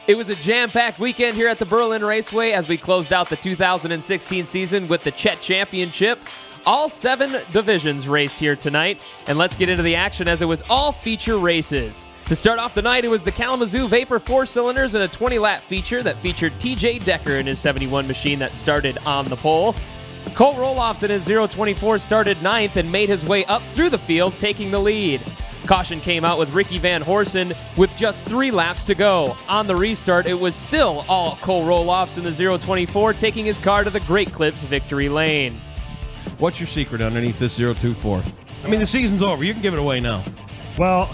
It was a jam-packed weekend here at the Berlin Raceway as we closed out the 2016 season with the CHET Championship. All 7 divisions raced here tonight, and let's get into the action as it was all feature races. To start off the night, it was the Kalamazoo Vapor 4-cylinders and a 20-lap feature that featured TJ Decker in his 71 machine that started on the pole. Cole Roloffs in his 024 started 9th and made his way up through the field, taking the lead. Caution came out with Ricky Van Horsen with just 3 laps to go. On the restart, it was still all Cole Roloffs in the 024, taking his car to the Great Clips victory lane. What's your secret underneath this 024? I mean, the season's over. You can give it away now. Well,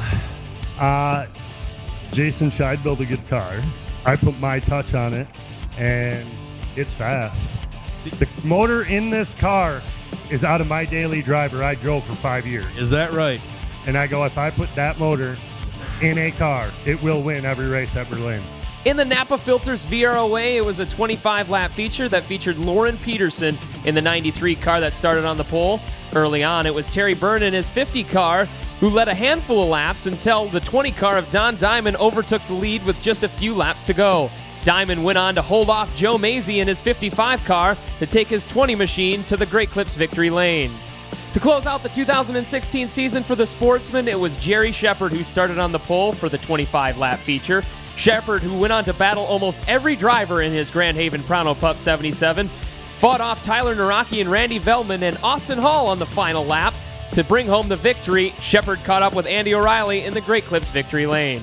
Jason Scheid built a good car. I put my touch on it, and it's fast. The motor in this car is out of my daily driver I drove for 5 years. Is that right? And I go, if I put that motor in a car, it will win every race at Berlin. In the Napa Filters VROA, it was a 25-lap feature that featured Lauren Peterson in the 93 car that started on the pole. Early on, it was Terry Byrne in his 50 car who led a handful of laps until the 20 car of Don Diamond overtook the lead with just a few laps to go. Diamond went on to hold off Joe Mazey in his 55 car to take his 20 machine to the Great Clips victory lane. To close out the 2016 season for the Sportsman, it was Jerry Shepard who started on the pole for the 25-lap feature. Shepard, who went on to battle almost every driver in his Grand Haven Prano Pup 77, fought off Tyler Naraki and Randy Veldman and Austin Hall on the final lap to bring home the victory. Shepard caught up with Andy O'Reilly in the Great Clips victory lane.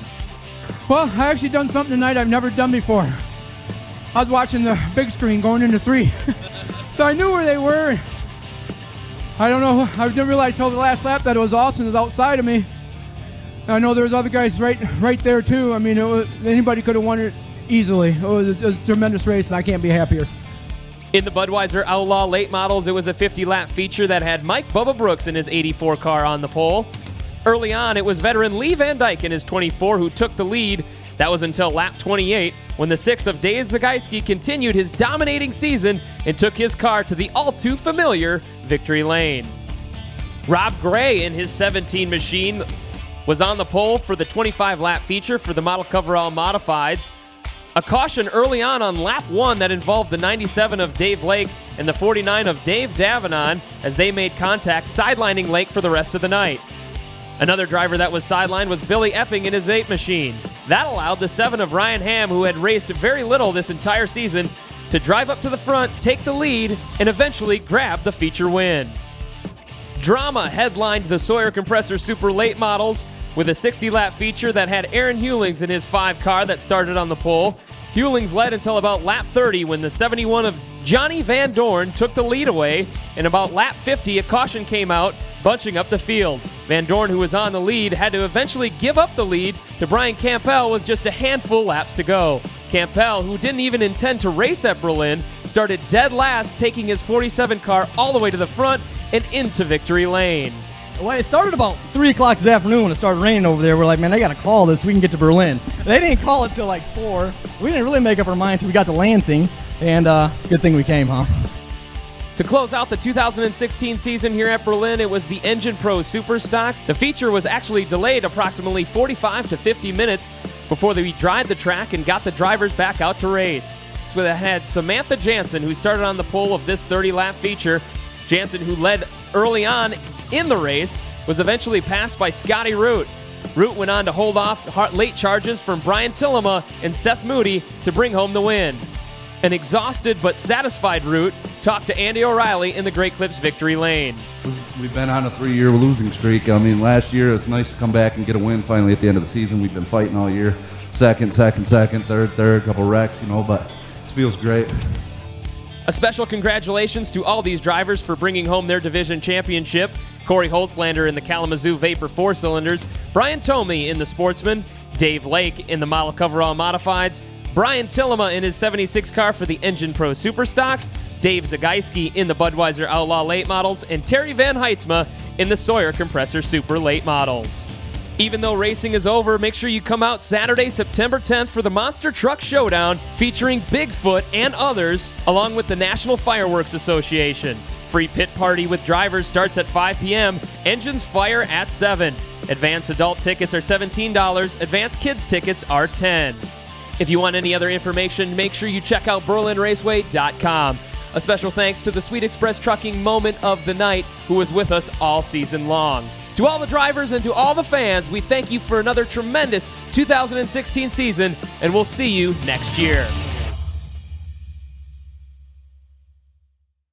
Well, I actually done something tonight I've never done before. I was watching the big screen going into 3. So I knew where they were. I don't know. I didn't realize till the last lap that it was Austin was outside of me. I know there was other guys right there too. I mean, anybody could have won it easily. It was a tremendous race, and I can't be happier. In the Budweiser Outlaw Late Models, it was a 50-lap feature that had Mike Bubba Brooks in his 84 car on the pole. Early on, it was veteran Lee Van Dyke in his 24 who took the lead. That was until lap 28, when the 6 of Dave Zagajski continued his dominating season and took his car to the all-too-familiar victory lane. Rob Gray in his 17 machine was on the pole for the 25-lap feature for the Model Coverall Modifieds. A caution early on lap 1 that involved the 97 of Dave Lake and the 49 of Dave Davenon as they made contact, sidelining Lake for the rest of the night. Another driver that was sidelined was Billy Epping in his 8 machine. That allowed the 7 of Ryan Ham, who had raced very little this entire season, to drive up to the front, take the lead, and eventually grab the feature win. Drama headlined the Sawyer Compressor Super Late Models with a 60-lap feature that had Aaron Hewlings in his 5 car that started on the pole. Hewlings led until about lap 30 when the 71 of Johnny Van Dorn took the lead away, and about lap 50 a caution came out, bunching up the field. Van Dorn, who was on the lead, had to eventually give up the lead to Brian Campbell with just a handful laps to go. Campbell, who didn't even intend to race at Berlin, started dead last, taking his 47 car all the way to the front and into victory lane. Well, it started about 3 o'clock this afternoon when it started raining over there. We're like, man, I got to call this so we can get to Berlin. They didn't call it till like 4. We didn't really make up our mind until we got to Lansing, and good thing we came, huh? To close out the 2016 season here at Berlin, it was the Engine Pro Super Stocks. The feature was actually delayed approximately 45 to 50 minutes before they dried the track and got the drivers back out to race. So it had Samantha Jansen, who started on the pole of this 30-lap feature. Jansen, who led early on in the race, was eventually passed by Scotty Root. Root went on to hold off late charges from Brian Tillema and Seth Moody to bring home the win. An exhausted but satisfied Root talked to Andy O'Reilly in the Great Clips victory lane. We've been on a 3-year losing streak. I mean, last year it's nice to come back and get a win finally at the end of the season. We've been fighting all year. Second, third, couple wrecks, but it feels great. A special congratulations to all these drivers for bringing home their division championship. Corey Holzlander in the Kalamazoo Vapor 4-cylinders, Brian Tomey in the Sportsman, Dave Lake in the Model Coverall Modifieds, Brian Tillema in his 76 car for the Engine Pro Super Stocks, Dave Zagajski in the Budweiser Outlaw Late Models, and Terry Van Heitzma in the Sawyer Compressor Super Late Models. Even though racing is over, make sure you come out Saturday, September 10th for the Monster Truck Showdown featuring Bigfoot and others, along with the National Fireworks Association. Free pit party with drivers starts at 5 p.m. Engines fire at 7. Advanced adult tickets are $17. Advanced kids tickets are $10. If you want any other information, make sure you check out BerlinRaceway.com. A special thanks to the Sweet Express Trucking Moment of the Night, who was with us all season long. To all the drivers and to all the fans, we thank you for another tremendous 2016 season, and we'll see you next year.